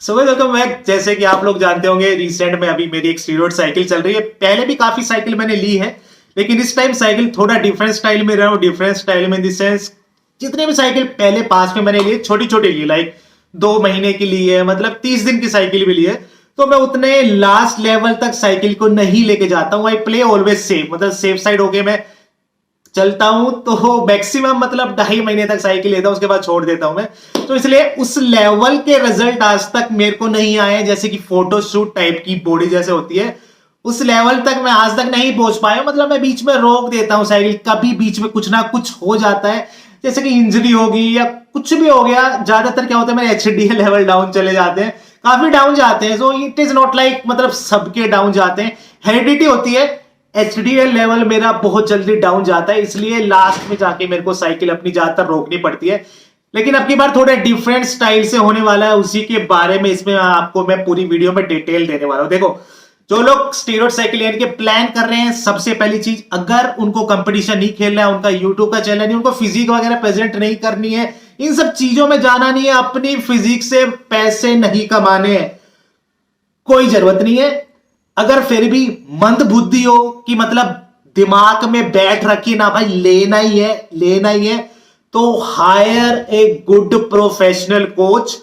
So welcome back. जैसे कि आप लोग जानते होंगे, रिसेंट में अभी मेरी एक स्टीरियोड साइकिल चल रही है। पहले भी काफी साइकिल मैंने ली है, लेकिन इस टाइम साइकिल थोड़ा डिफरेंट स्टाइल में रहा हूँ। डिफरेंट स्टाइल में इन द सेंस, जितने भी साइकिल पहले पास में मैंने लिए छोटी छोटी ली, लाइक 2 महीने की ली है, मतलब 30 दिन की साइकिल भी ली है। तो मैं उतने लास्ट लेवल तक साइकिल को नहीं लेके जाता हूँ। आई प्ले ऑलवेज सेफ, मतलब सेफ साइड होके मैं चलता हूं। तो मैक्सिमम मतलब 2.5 महीने तक साइकिल लेता हूं, उसके बाद छोड़ देता हूं मैं। तो इसलिए उस लेवल के रिजल्ट आज तक मेरे को नहीं आए, जैसे कि फोटोशूट टाइप की बॉडी जैसे होती है, उस लेवल तक मैं आज तक नहीं पहुंच पाया। मतलब मैं बीच में रोक देता हूं साइकिल, कभी बीच में कुछ ना कुछ हो जाता है, जैसे कि इंजरी होगी या कुछ भी हो गया। ज्यादातर क्या होता है, मेरे एचडीएल लेवल डाउन चले जाते हैं, काफी डाउन जाते हैं। So it is not like, मतलब सबके डाउन जाते हैं, हेरिडिटी होती है। एचडीएल लेवल मेरा बहुत जल्दी डाउन जाता है, इसलिए लास्ट में जाके मेरे को साइकिल अपनी ज्यादातर रोकनी पड़ती है। लेकिन अब की बार थोड़े डिफरेंट स्टाइल से होने वाला है, उसी के बारे में इसमें आपको मैं पूरी वीडियो में डिटेल देने वाला हूं। देखो, जो लोग स्टीरियोड साइकिल लेने के प्लान कर रहे हैं, सबसे पहली चीज, अगर उनको कंपटीशन नहीं खेलना है, उनका यूट्यूब का चैनल नहीं, उनको फिजिक वगैरह प्रेजेंट नहीं करनी है, इन सब चीजों में जाना नहीं है, अपनी फिजिक से पैसे नहीं कमाने हैं, कोई जरूरत नहीं है। अगर फिर भी मंद बुद्धि हो कि मतलब दिमाग में बैठ रखी ना भाई लेना ही है लेना ही है, तो higher a good professional coach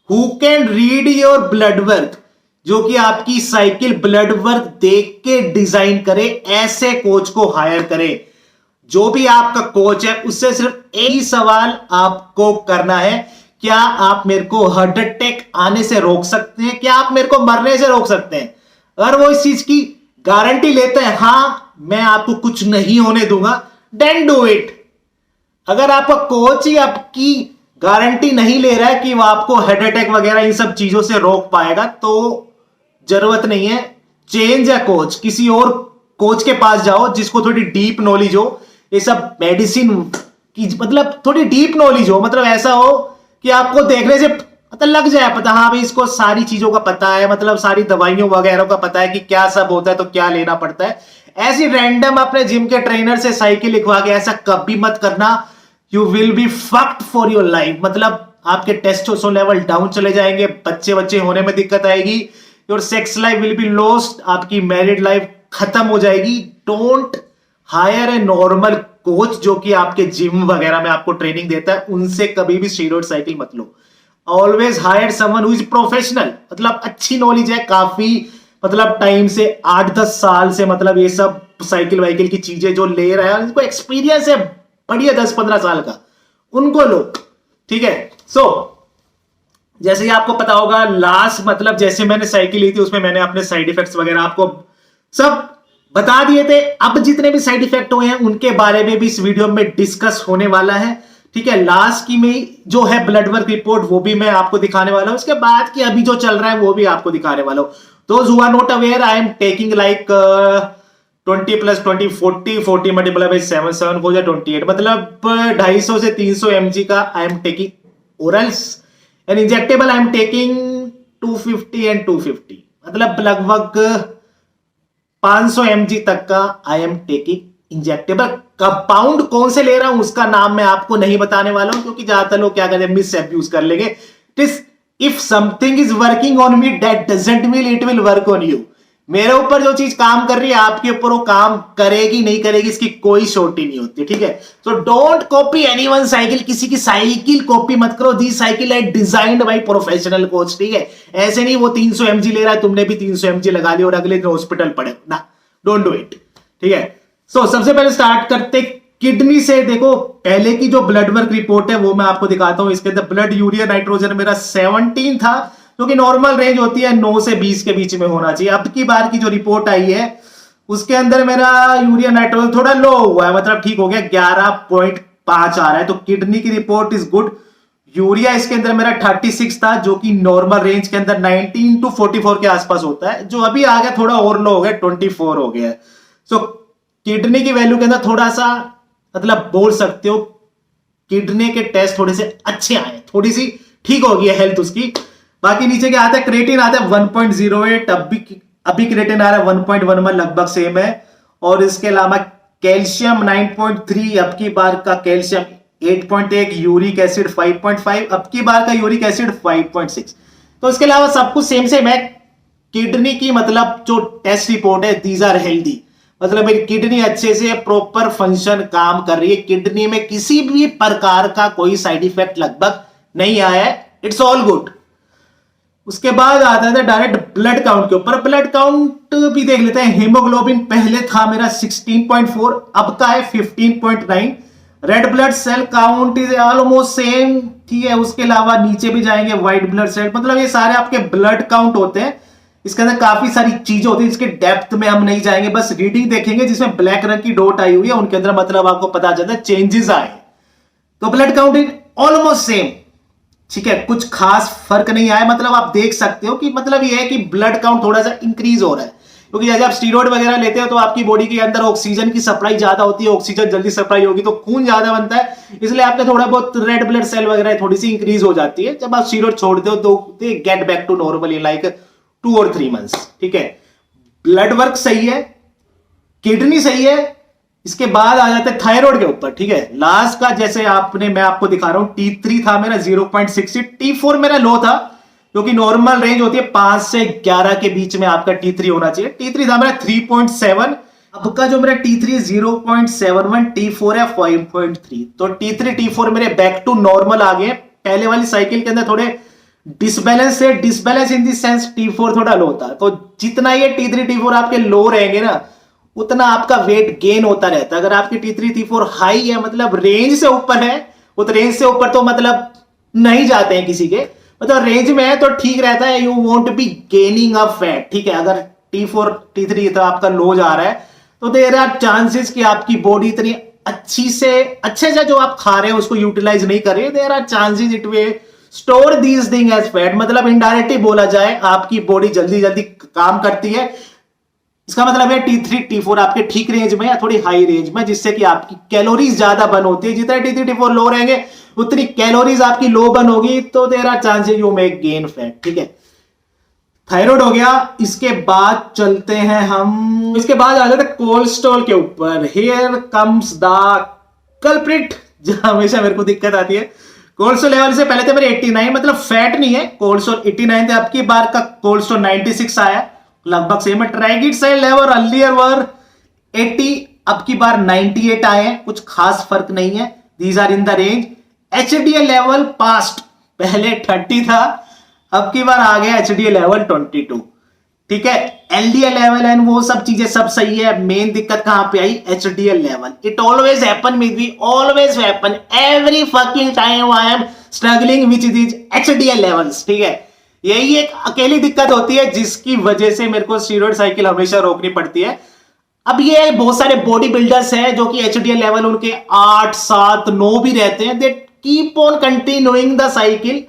who can read your blood work, जो कि आपकी साइकिल ब्लड वर्क देख के डिजाइन करे। ऐसे कोच को हायर करे। जो भी आपका कोच है, उससे सिर्फ एक ही सवाल आपको करना है, क्या आप मेरे को हार्ट अटैक आने से रोक सकते हैं, क्या आप मेरे को मरने से रोक सकते हैं। अगर वो इस चीज की गारंटी लेते हैं, हाँ मैं आपको कुछ नहीं होने दूंगा, देन डू इट। अगर आपका कोच ही आपकी गारंटी नहीं ले रहा है कि वो आपको हार्ट अटैक वगैरह इन सब चीजों से रोक पाएगा, तो जरूरत नहीं है, चेंज है कोच, किसी और कोच के पास जाओ जिसको थोड़ी डीप नॉलेज हो, ये सब मेडिसिन की, मतलब थोड़ी डीप नॉलेज हो, मतलब ऐसा हो कि आपको देखने से पता लग जाए, पता हाँ भाई इसको सारी चीजों का पता है, मतलब सारी दवाइयों वगैरह का पता है कि क्या सब होता है तो क्या लेना पड़ता है। ऐसी रैंडम अपने जिम के ट्रेनर से साइकिल लिखवा के ऐसा कभी मत करना। You will B fucked for your life. मतलब आपके टेस्टोस्टेरोन लेवल डाउन चले जाएंगे, बच्चे बच्चे होने में दिक्कत आएगी, your sex life will be lost, आपकी मैरिड लाइफ खत्म हो जाएगी। Don't higher a normal coach जो कि आपके जिम वगैरह में आपको ट्रेनिंग देता है, उनसे कभी भी स्टीरॉयड साइकिल मत लो। Always hire someone who is professional, मतलब अच्छी नॉलेज है काफी, मतलब टाइम से 8-10 साल से, मतलब ये सब साइकिल वाइकिल की चीजें जो ले रहा है, उनको एक्सपीरियंस है बढ़िया 10-15 साल का, उनको लो। ठीक है। सो जैसे ही आपको पता होगा, लास्ट मतलब जैसे मैंने साइकिल ली थी, उसमें मैंने अपने साइड इफेक्ट्स वगैरह आपको सब बता दिए थे। अब जितने भी साइड इफेक्ट हुए हैं उनके बारे में भी इस वीडियो में डिस्कस होने वाला है। ठीक है। लास्ट की में जो है ब्लड वर्क रिपोर्ट, वो भी मैं आपको दिखाने वाला हूं। उसके बाद की अभी जो चल रहा है वो भी आपको दिखाने वाला हूं। Those who are not aware, I am taking like 20 + 20 40 multiply by 7 हो जाए 28, मतलब 250 से 300 mg का आई am taking orals, and injectable I am taking 250 and 250, मतलब लगभग 500 mg तक का आई एम टेकिंग इंजेक्टेबल। कंपाउंड कौन से ले रहा हूं उसका नाम मैं आपको नहीं बताने वाला हूं, क्योंकि ज्यादातर लोग क्या करें, मिस अब्यूज कर लेंगे। If something is working on me, that doesn't mean it will work on you. मेरे ऊपर जो चीज काम कर रही है, आपके ऊपर वो काम करेगी नहीं करेगी, इसकी कोई श्योरिटी नहीं होती। ठीक है। So don't copy anyone cycle, किसी की साइकिल कॉपी मत करो। दी साइकिल है डिजाइंड बाय प्रोफेशनल कोच। ठीक है। ऐसे नहीं वो 300 mg ले रहा है, तुमने भी 300 mg लगा लिया और अगले दिन हॉस्पिटल पड़े ना, डोंट डू इट। ठीक है। सो सबसे पहले स्टार्ट करते किडनी से। देखो, पहले की जो ब्लड वर्क रिपोर्ट है वो मैं आपको दिखाता हूं। इसके अंदर ब्लड यूरिया नाइट्रोजन मेरा 17 था, जो कि नॉर्मल रेंज होती है 9 से 20 के बीच में होना चाहिए। अब की बार की जो रिपोर्ट आई है उसके अंदर मेरा यूरिया नाइट्रोजन थोड़ा लो हुआ है, मतलब ठीक हो गया, 11.5 आ रहा है। तो किडनी की रिपोर्ट इज गुड। यूरिया इसके अंदर मेरा 36 था, जो कि नॉर्मल रेंज के अंदर 19 to 44 के आसपास होता है, जो अभी आ गया थोड़ा और लो हो गया, 24 हो गया है। सो किडनी की वैल्यू के अंदर थोड़ा सा, मतलब बोल सकते हो किडनी के टेस्ट थोड़े से अच्छे आए, थोड़ी सी ठीक हो गई है हेल्थ उसकी। बाकी नीचे क्या आता है, क्रेटिन आता है 1.08, अभी क्रेटिन आ रहा है 1.1 में, लगभग सेम है। और इसके अलावा कैल्शियम 9.3, अब की बार का कैल्शियम 8.1, यूरिक एसिड 5.5, अब की बार का यूरिक एसिड 5.6। तो इसके अलावा सब कुछ सेम सेम है। किडनी की मतलब जो टेस्ट रिपोर्ट है, दीज आर हेल्दी, मतलब मेरी किडनी अच्छे से प्रॉपर फंक्शन काम कर रही है, किडनी में किसी भी प्रकार का कोई साइड इफेक्ट लगभग नहीं आया है, इट्स ऑल गुड। उसके बाद आता है डायरेक्ट ब्लड काउंट के ऊपर। ब्लड काउंट भी देख लेते हैं। हीमोग्लोबिन पहले था मेरा 16.4, अब का है 15.9। Red blood cell count is almost same, ठीक है। उसके अलावा नीचे भी जाएंगे व्हाइट ब्लड सेल, मतलब ये सारे आपके ब्लड काउंट होते हैं। इसके अंदर काफी सारी चीजें होती है, इसके डेप्थ में हम नहीं जाएंगे, बस रीडिंग देखेंगे। जिसमें ब्लैक रंग की डॉट आई हुई है उनके अंदर मतलब आपको पता चलता है चेंजेस आए। तो blood count is almost same, ठीक है, कुछ खास फर्क नहीं आया। मतलब आप देख सकते हो कि मतलब ये है कि ब्लड काउंट थोड़ा सा इंक्रीज हो रहा है, क्योंकि जैसे आप स्टीरॉयड वगैरह लेते हो तो आपकी बॉडी के अंदर ऑक्सीजन की सप्लाई ज्यादा होती है, ऑक्सीजन जल्दी सप्लाई होगी तो खून ज्यादा बनता है, इसलिए आपके थोड़ा बहुत रेड ब्लड सेल वगैरह थोड़ी सी इंक्रीज हो जाती है। जब आप स्टीरॉयड छोड़ते हो तो they get back to normal in like 2 और 3 मंथ्स, ठीक है। ब्लड वर्क सही है, किडनी सही है। इसके बाद आ जाते हैं थायराइड के ऊपर, ठीक है। लास्ट का जैसे मैं आपको दिखा रहा हूं, T3 था मेरा 0.60, T4 मेरा लो था, क्योंकि नॉर्मल रेंज होती है 5 से 11 के बीच में आपका T3 होना चाहिए। T3 था मेरा 3.7, अब का जो मेरा T3 0.71, T4 है 5.3। तो T3 T4 मेरे बैक टू नॉर्मल आ गए। पहले वाली साइकिल के अंदर थोड़े डिसबैलेंस है, disbalance in the sense T4 थोड़ा लो था। तो जितना ये T3 T4 आपके लो रहेंगे ना, उतना आपका वेट गेन होता रहता है। अगर आपकी T3 T4 हाई है, मतलब रेंज से ऊपर है, वो तो रेंज से ऊपर तो मतलब नहीं जाते हैं किसी के, मतलब रेंज में है तो ठीक रहता है। You won't be gaining a fat, ठीक है। अगर T4 T3 तो आपका लो जा रहा है तो देयर आर चांसेस कि आपकी बॉडी इतनी अच्छे से जो आप खा रहे हो उसको यूटिलाइज नहीं कर रहे, there are chances it will store these thing as fat. मतलब इनडायरेक्टली बोला जाए आपकी बॉडी जल्दी जल्दी काम करती है। इसका मतलब है T3 T4 आपके ठीक रेंज में या थोड़ी हाई रेंज में, जिससे कि आपकी कैलोरीज ज्यादा बर्न होती है। जितने T3 T4 लो रहेंगे उतनी कैलोरीज आपकी लो बर्न होगी, तो there are chances you make gain fat, ठीक है। थायराइड हो गया। इसके बाद चलते हैं हम, इसके बाद आ जाते हैं कोलेस्ट्रॉल के ऊपर। हियर कम्स द कल्प्रिट, जो हमेशा मेरे को दिक्कत आती है। कोलेस्ट्रॉल लेवल से पहले थे मेरे 89, मतलब फैट नहीं है, कोलेस्ट्रॉल 89 थे। अब की बार का कोलेस्ट्रॉल 96 आया, लगभग सेम है। ट्राइग्लिसराइड लेवल अर्लियर वर 80, अब की बार 98 आए हैं, कुछ खास फर्क नहीं है, these are in the range. HDL level past, पहले 30 था, अब की बार आ गया HDL लेवल 22, ठीक है। LDL लेवल एंड वो सब चीजें सब सही है। मेन दिक्कत कहां पे आई? HDL level. It always happen with me, always happen every fucking time I am struggling which is HDL levels, ठीक है। यही एक अकेली दिक्कत होती है जिसकी वजह से मेरे को स्टीरॉयड साइकिल हमेशा रोकनी पड़ती है। अब ये बहुत सारे बॉडी बिल्डर्स हैं जो कि HDL लेवल उनके 8, 7, 9 भी रहते हैं, they keep on continuing the cycle,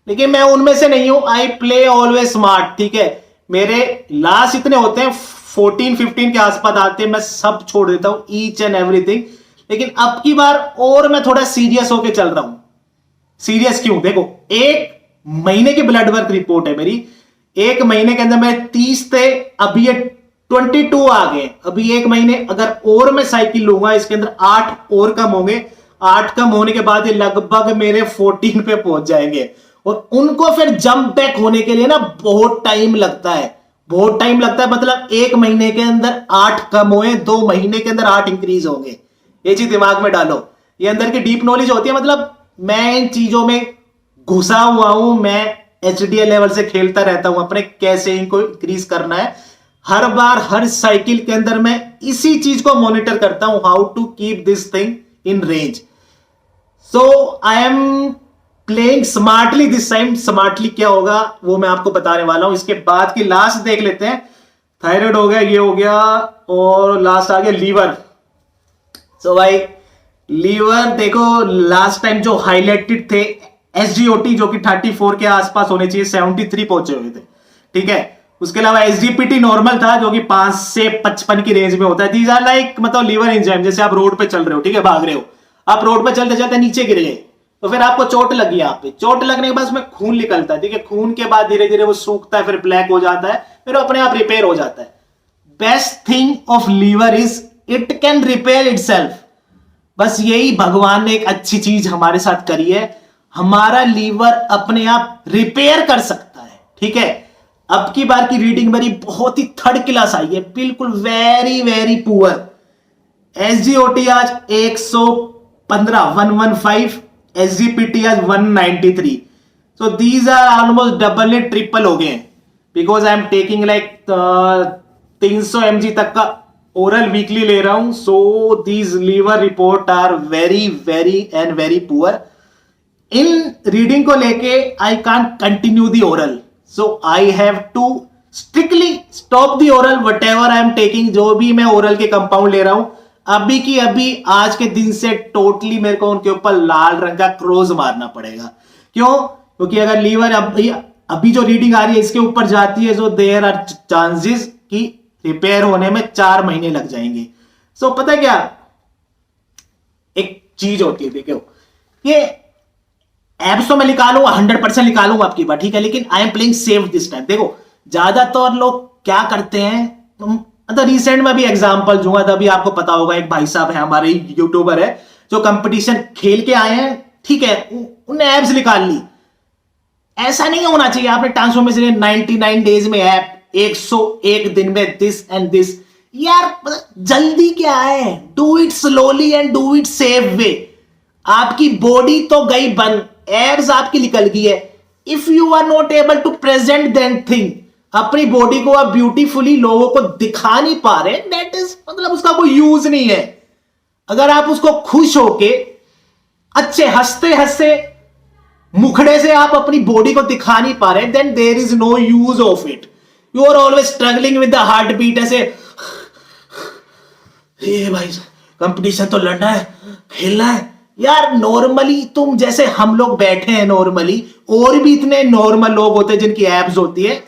लेकिन मैं उनमें से नहीं हूं। आई प्ले ऑलवेज स्मार्ट, ठीक है। मेरे लास्ट इतने होते हैं 14-15 के आसपास आते हैं, मैं सब छोड़ देता हूं ईच एंड एवरीथिंग। लेकिन अब की बार और मैं थोड़ा सीरियस होके चल रहा हूं। सीरियस क्यों? देखो, 1 महीने की ब्लड वर्क रिपोर्ट है मेरी। 1 महीने के अंदर मैं 30 थे, अभी ये 22 आ गए। अभी 1 महीने अगर और मैं साइकिल लूंगा, इसके अंदर 8 और कम होंगे। 8 कम होने के बाद ये लगभग मेरे 14 पे पहुंच जाएंगे, और उनको फिर जंप बैक होने के लिए ना बहुत टाइम लगता है, बहुत टाइम लगता है। मतलब 1 महीने के अंदर 8 कम हुए, 2 महीने के अंदर 8 इंक्रीज होंगे। ये चीज दिमाग में डालो, ये अंदर की डीप नॉलेज होती है। मतलब मैं इन चीजों में घुसा हुआ हूं, मैं HDL लेवल से खेलता रहता हूं अपने, कैसे इनको इंक्रीज करना है। हर बार हर साइकिल के अंदर मैं इसी चीज को मॉनिटर करता हूं, how to keep this thing in range. So I am playing smartly this time. Smartly क्या होगा वो मैं आपको बताने वाला हूं। इसके बाद की लास्ट देख लेते हैं। थायराइड हो गया, ये हो गया, और लास्ट आ गया लीवर। सो भाई लीवर देखो, लास्ट टाइम जो हाईलाइटेड थे SGOT जो कि 34 के आसपास होने चाहिए, 73 पहुंचे हुए थे, ठीक है। उसके अलावा SGPT नॉर्मल था जो कि 5 से 55 की रेंज में होता है। दीज आर लाइक मतलब लीवर एंजाइम। जैसे आप रोड पे चल रहे हो, ठीक है, भाग रहे हो, आप रोड पे चलते चलते नीचे गिर गए, तो फिर आपको चोट लगी। यहाँ पे चोट लगने के बाद उसमें खून निकलता है, ठीक है। खून के बाद धीरे धीरे वो सूखता है, फिर ब्लैक हो जाता है, फिर अपने आप रिपेयर हो जाता है। Best thing of liver is it can repair itself. बस यही भगवान ने एक अच्छी चीज हमारे साथ करी है, हमारा लीवर अपने आप रिपेयर कर सकता है। ठीक है। अब की बार की रीडिंग मेरी बहुत ही थर्ड क्लास आई है, बिल्कुल वेरी वेरी पुअर। एसजीओटी आज 115 115, एसजीपीटी आज 193। So these are almost double ने ट्रिपल हो गए हैं, because I am taking like 300 mg तक का ओरल वीकली ले रहा हूं। So these liver report are very very and very poor. इन रीडिंग को लेके I can't continue the oral, so I have to strictly stop the oral whatever I am taking. जो भी मैं oral के कंपाउंड ले रहा हूं अभी की अभी आज के दिन से टोटली मेरे को उनके ऊपर लाल रंग का क्रॉस मारना पड़ेगा। क्यों? क्योंकि अगर लीवर अभी जो रीडिंग आ रही है इसके ऊपर जाती है, जो देयर आर चांसेस कि रिपेयर होने में 4 महीने लग जाएंगे। सो पता क्या एक चीज होती है, देखो ये एब्स तो मैं निकालूंगा 100% निकालूंगा आपकी बात, ठीक है, लेकिन आई am playing safe this time. देखो ज्यादातर लोग क्या करते हैं, मतलब रिसेंट में भी एग्जांपल दूंगा, तभी आपको पता होगा। एक भाई साहब है हमारे यूट्यूबर है जो कंपटीशन खेल के आए हैं, ठीक है, उन्हें एब्स निकाल ली। ऐसा नहीं होना चाहिए। आपने ट्रांसफॉर्मेशन 99 डेज में ऐप, 101 दिन में दिस एंड दिस। यार जल्दी क्या है, do it slowly and do it safe way. आपकी बॉडी तो गई बन, एब्स आपकी निकल गई है। If you are not able to present that thing, अपनी बॉडी को आप ब्यूटीफुली लोगों को दिखा नहीं पा रहे, दैट इज मतलब उसका कोई यूज नहीं है। अगर आप उसको खुश होके अच्छे हंसते हंसते मुखड़े से आप अपनी बॉडी को दिखा नहीं पा रहे, then there is no use of it. You are always struggling with the heart beat, ऐसे ये भाई कंपटीशन तो लड़ना है, खेलना है। यार नॉर्मली तुम जैसे हम लोग बैठे हैं नॉर्मली, और भी इतने नॉर्मल लोग होते हैं जिनकी एब्स होती है,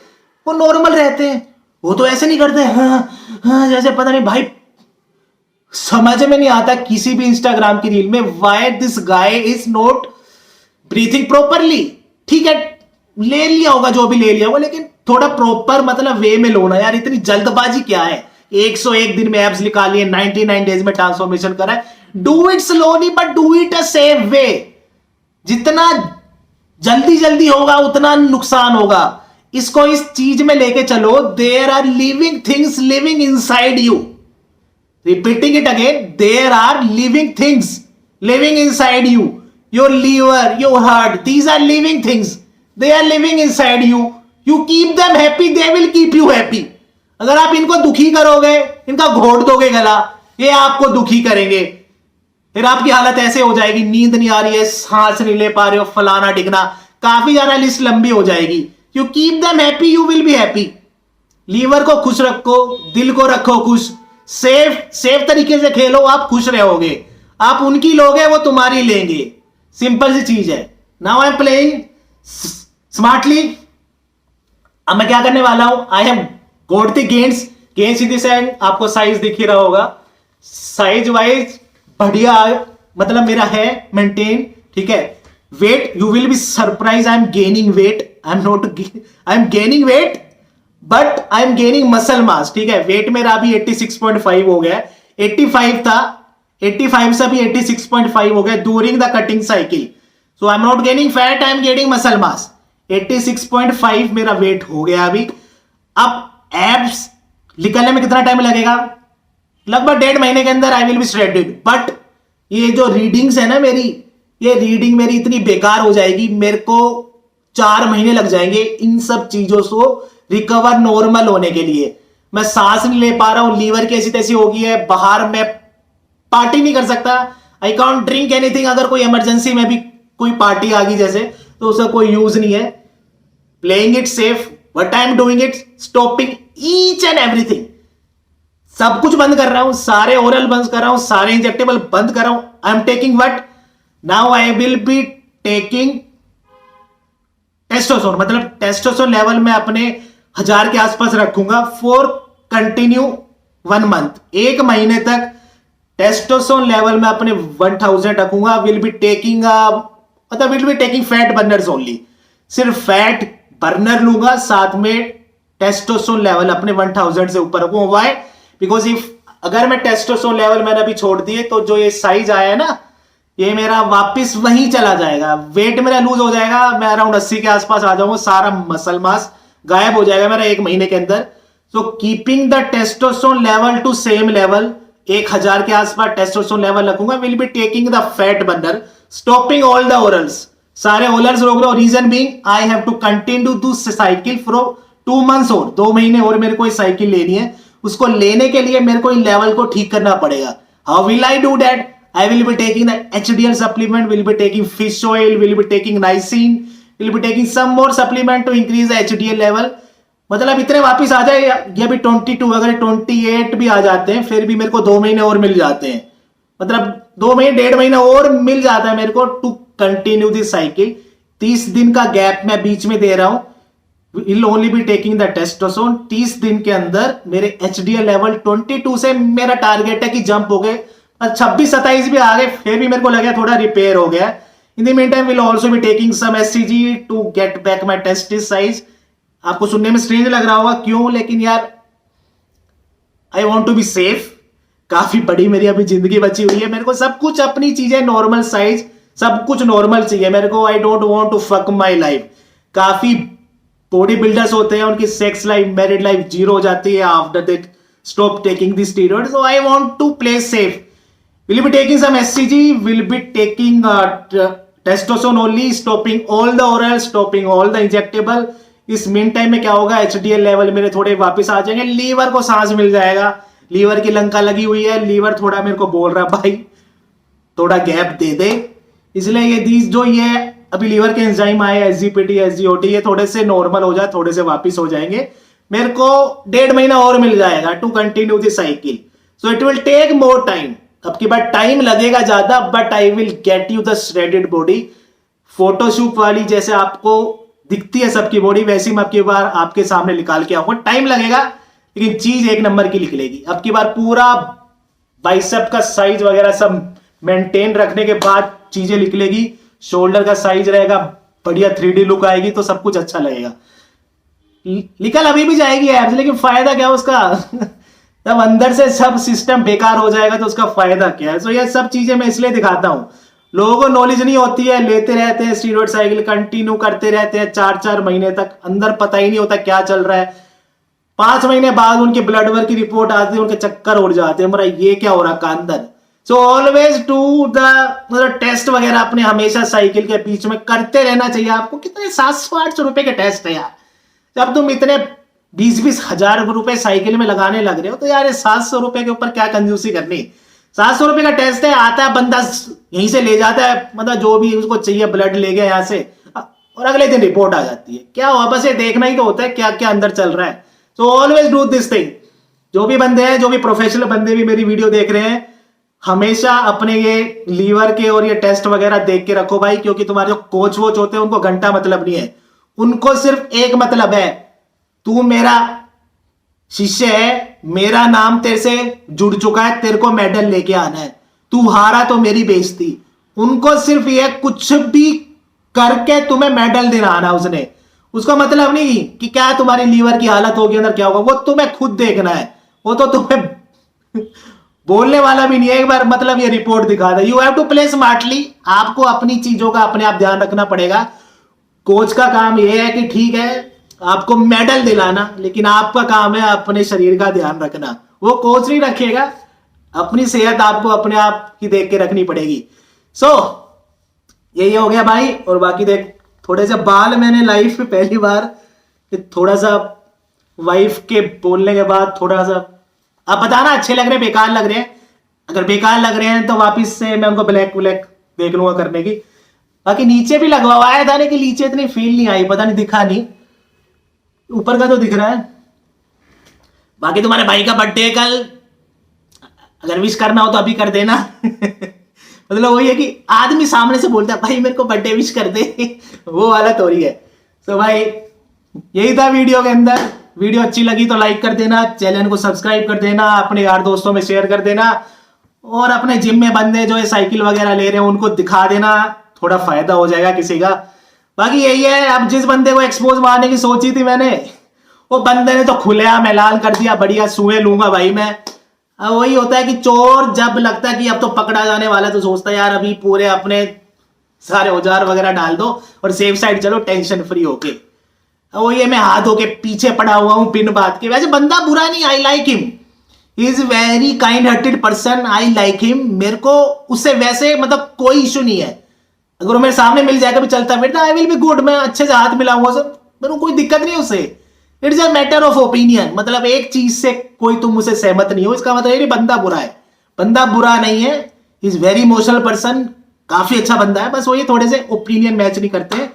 वो नॉर्मल रहते हैं, वो तो ऐसे नहीं करते हाँ जैसे पता नहीं भाई। समझ में नहीं आता किसी भी इंस्टाग्राम की रील में why this guy is not breathing properly. ठीक है ले लिया होगा जो भी ले लिया होगा, लेकिन थोड़ा प्रॉपर मतलब वे में लो ना यार, इतनी जल्दबाजी क्या है। 101 दिन में एब्स निकाली है, 99 डेज में ट्रांसफॉर्मेशन करा है। Do it slowly but do it a safe way. जितना जल्दी जल्दी होगा उतना नुकसान होगा। इसको इस चीज में लेके चलो, there are living things living inside you. Repeating it again, there are living things living inside you. Your liver, your heart, these are living things, they are living inside you. You keep them happy, they will keep you happy. अगर आप इनको दुखी करोगे, इनका घोट दोगे गला, ये आपको दुखी करेंगे। फिर आपकी हालत ऐसे हो जाएगी, नींद नहीं आ रही है, सांस नहीं ले पा रहे हो, फलाना डिगना, काफी ज्यादा लिस्ट लंबी हो जाएगी। You keep them happy, you will be happy. Liver को खुश रखो, दिल को रखो खुश, सेफ तरीके से खेलो, आप खुश रहोगे। आप उनकी लोगे, वो तुम्हारी लेंगे। सिंपल सी चीज है। Now I am playing smartly. अब मैं क्या करने वाला हूं, I have got the gains in this and. आपको साइज दिख ही रहा होगा, साइज वाइज बढ़िया मतलब मेरा है मेंटेन, ठीक है। Weight, you will be surprise, I am gaining weight. I am gaining weight but I am gaining muscle mass, ठीक है। वेट मेरा अभी 86.5 हो गया है, 85 था, 85 से अभी 86.5 हो गया during the cutting cycle. So I am not gaining fat, I am gaining muscle मास। 86.5 मेरा वेट हो गया अभी। अब एब्स निकलने में कितना टाइम लगेगा, लगभग 1.5 महीने के अंदर I will be shredded. But ये जो रीडिंग्स है ना मेरी, ये रीडिंग मेरी इतनी बेकार हो जाएगी, मेरे को 4 महीने लग जाएंगे इन सब चीजों को रिकवर नॉर्मल होने के लिए। मैं सांस नहीं ले पा रहा हूं, लीवर की ऐसी तैसी हो गई है, बाहर मैं पार्टी नहीं कर सकता, आई कांट ड्रिंक एनीथिंग। अगर कोई इमरजेंसी में भी कोई पार्टी आ गई जैसे, तो उसका कोई यूज नहीं है। Playing it safe, what I am doing it, stopping each and everything. सब कुछ बंद कर रहा हूं, सारे ओरल बंद कर रहा हूं, सारे इंजेक्टेबल बंद कर रहा हूं। आई am taking what now, I will be taking testosterone. मतलब टेस्टोस्टेरोन लेवल में अपने 1000 के आसपास रखूंगा फॉर कंटिन्यू 1 मंथ। 1 महीने तक टेस्टोस्टेरोन लेवल में अपने 1000 रखूंगा। विल बी टेकिंग मतलब will be taking fat Berners only. सिर्फ फैट बर्नर लूंगा, साथ में टेस्टोस्टेरोन लेवल अपने 1000 से ऊपर रखूंगा। व्हाई? बिकॉज इफ अगर मैं टेस्टोस्टेरोन लेवल मैंने अभी छोड़ दिए, तो जो ये साइज आया है ना, ये मेरा वापस वहीं चला जाएगा। वेट मेरा लूज हो जाएगा, मैं अराउंड 80 के आसपास आ जाऊंगा, सारा मसल मास गायब हो जाएगा मेरा 1 महीने के अंदर। So keeping the testosterone level to same level, 1000 के आसपास टेस्टोस्टेरोन लेवल रखूंगा। Will be taking the fat burner, stopping all the orals, सारे ओरल्स रोक दो। Reason being I have to continue to cycle for 2 months और 2 महीने और मेरे को साइकिल लेनी है। उसको लेने के लिए मेरे को इन लेवल को ठीक करना पड़ेगा। How will I do that? I will be taking the HDL supplement, will be taking fish oil, will be taking niacin, will be taking some more supplement to increase the HDL level। मतलब इतने वापस आ जाए, या भी 22 अगर 28 भी आ जाते हैं फिर भी मेरे को 2 महीने और मिल जाते हैं। मतलब 2 महीने 1.5 महीना और मिल जाता है मेरे को टू कंटिन्यू दिस साइकिल। 30 दिन का गैप मैं बीच में दे रहा हूं। Will only B taking the testosterone. 30 दिन के अंदर मेरे HDL लेवल 22 से मेरा टारगेट है कि जंप हो गए, 26-27 भी आ गए फिर भी मेरे को लगा थोड़ा रिपेयर हो गया। In the mean time will also be taking some SCG to get back my testis size. आपको सुनने में स्ट्रेंज लग रहा होगा क्यों, लेकिन यार I want to be safe. काफी बड़ी मेरी अभी जिंदगी बची हुई है, मेरे को सब कुछ अपनी चीजें नॉर्मल साइज, सब कुछ नॉर्मल चाहिए मेरे को। I don't want to fuck my life. काफी बॉडी बिल्डर्स होते हैं, उनकी sex life, married life zero हो जाती है after they stop taking the steroid. So I want to play safe. Will be taking some SCG, will be taking testosterone only, stopping all the oral, stopping all the injectable। इस mean time में क्या होगा, HDL level मेरे थोड़े वापस आ जाएंगे, liver को सांस मिल जाएगा। लीवर की लंका लगी हुई है, लीवर थोड़ा मेरे को बोल रहा भाई थोड़ा गैप दे दे। इसलिए ये दीज जो ये अभी लीवर के एंजाइम आए SGPT SGOT, ये थोड़े से नॉर्मल हो जाए, थोड़े से वापिस हो जाएंगे, मेरे को 1.5 महीना और मिल जाएगा to continue this cycle. So it will take more time. अब की बार टाइम लगेगा ज्यादा, but I will get you the shredded body. Photoshoot वाली जैसे आपको दिखती है सबकी बॉडी, वैसी मैं अब की बार आपके सामने निकाल के आऊंगा। टाइम लगेगा लेकिन चीज 1 नंबर की निकलेगी। अब की बार पूरा बाइसेप का साइज वगैरह सब मेंटेन रखने के बाद चीजें निकलेगी। शोल्डर का साइज रहेगा बढ़िया, 3D लुक आएगी, तो सब कुछ अच्छा लगेगा। निकल अभी भी जाएगी एब्स, लेकिन फायदा क्या उसका जब अंदर से सब सिस्टम बेकार हो जाएगा तो उसका फायदा क्या है। सो ये सब चीजें मैं इसलिए दिखाता हूं, लोगों को नॉलेज नहीं होती है, लेते रहते हैं स्टीरॉयड साइकिल, कंटिन्यू करते रहते हैं 4-4 महीने तक, अंदर पता ही नहीं होता क्या चल रहा है। 5 महीने बाद उनके ब्लड वर्क की रिपोर्ट आती है, उनके चक्कर उड़ जाते हैं, मेरा ये क्या हो रहा है अंदर। So always do the test वगैरह अपने हमेशा साइकिल के बीच में करते रहना चाहिए आपको। कितने 700-800 रुपए के टेस्ट है यार। जब तुम इतने 20-20 हजार रुपए साइकिल में लगाने लग रहे हो तो यार 700 रुपए के ऊपर क्या कंजूसी करनी। 700 रुपए का टेस्ट है, आता है बंदा यहीं से ले जाता है, मतलब जो भी उसको चाहिए ब्लड ले गया यहाँ से, और अगले दिन रिपोर्ट आ जाती है। क्या हुआ, बस ये देखना ही तो होता है क्या क्या अंदर चल रहा है। सो ऑलवेज डू दिस थिंग। जो भी बंदे हैं, जो भी प्रोफेशनल बंदे भी मेरी वीडियो देख रहे हैं, हमेशा अपने ये लीवर के और ये टेस्ट वगैरह देख के रखो भाई, क्योंकि तुम्हारे जो कोच वोच होते हैं उनको घंटा मतलब नहीं है, उनको सिर्फ एक मतलब है, तू मेरा शिष्य है, मेरा नाम तेरे से जुड़ चुका है, तेरे को मेडल लेके आना है, तू हारा तो मेरी बेइज्जती। उनको सिर्फ ये कुछ भी करके तुम्हें मेडल दिलाना, उसने उसका मतलब नहीं कि क्या तुम्हारी लीवर की हालत होगी अंदर क्या होगा, वो तुम्हें खुद देखना है, वो तो तुम्हें बोलने वाला भी नहीं है। एक बार मतलब ये रिपोर्ट दिखा दे। You have to play smartly. आपको अपनी चीजों का अपने आप ध्यान रखना पड़ेगा। कोच का काम यह है कि ठीक है आपको मेडल दिलाना, लेकिन आपका काम है अपने शरीर का ध्यान रखना। वो कोच नहीं रखेगा, अपनी सेहत आपको अपने आप की देख के रखनी पड़ेगी। सो यही हो गया भाई। और बाकी देख, थोड़े से बाल मैंने लाइफ में पहली बार थोड़ा सा वाइफ के बोलने के बाद थोड़ा सा, आप बताना अच्छे लग रहे हैं बेकार लग रहे हैं। अगर बेकार लग रहे हैं तो वापिस से मैं उनको ब्लैक देख लूंगा करने की। बाकी नीचे भी लगवाया था, लेकिन नीचे इतनी फील नहीं आई, पता नहीं दिखा नहीं, ऊपर का तो दिख रहा है। बाकी तुम्हारे भाई का बर्थडे कल, अगर विश करना हो तो अभी कर देना। मतलब वही है कि आदमी सामने से बोलता है भाई मेरे को बर्थडे विश कर दे, वो वाला तो ही है। तो भाई यही था वीडियो के अंदर। वीडियो अच्छी लगी तो लाइक कर देना, चैनल को सब्सक्राइब कर देना, अपने यार दोस्तों में शेयर कर देना, और अपने जिम में बंदे जो है साइकिल वगैरह ले रहे हैं उनको दिखा देना, थोड़ा फायदा हो जाएगा किसी का। बाकी यही है, अब जिस बंदे को एक्सपोज मारने की सोची थी मैंने, वो बंदे ने तो खुलेआम ऐलान कर दिया, बढ़िया सुए लूंगा भाई मैं। अब वही होता है कि चोर जब लगता है कि अब तो पकड़ा जाने वाला है तो सोचता है यार अभी पूरे अपने सारे औजार वगैरह डाल दो और सेफ साइड चलो टेंशन फ्री होके। वो ये मैं हाथ धो के पीछे पड़ा हुआ हूं बिन बात के। वैसे बंदा बुरा नहीं, I like him, he is very kind hearted person, I like him. मेरे को उससे वैसे मतलब कोई इशू नहीं है। अगर वो मेरे सामने मिल जाएगा भी चलता फिरता, आई विल बी गुड, मैं अच्छे से हाथ मिलाऊंगा सब, मेरे को कोई दिक्कत नहीं है उससे। It's a matter of opinion. मतलब एक चीज से कोई तुम मुझसे सहमत नहीं हो इसका मतलब ये बंदा बुरा है। बंदा बुरा नहीं है, इज वेरी इमोशनल पर्सन, काफी अच्छा बंदा है, बस वो ये थोड़े से ओपिनियन मैच नहीं करते हैं।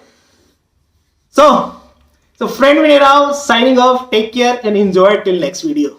So friend Vinay Rao signing off. Take care and enjoy till next video.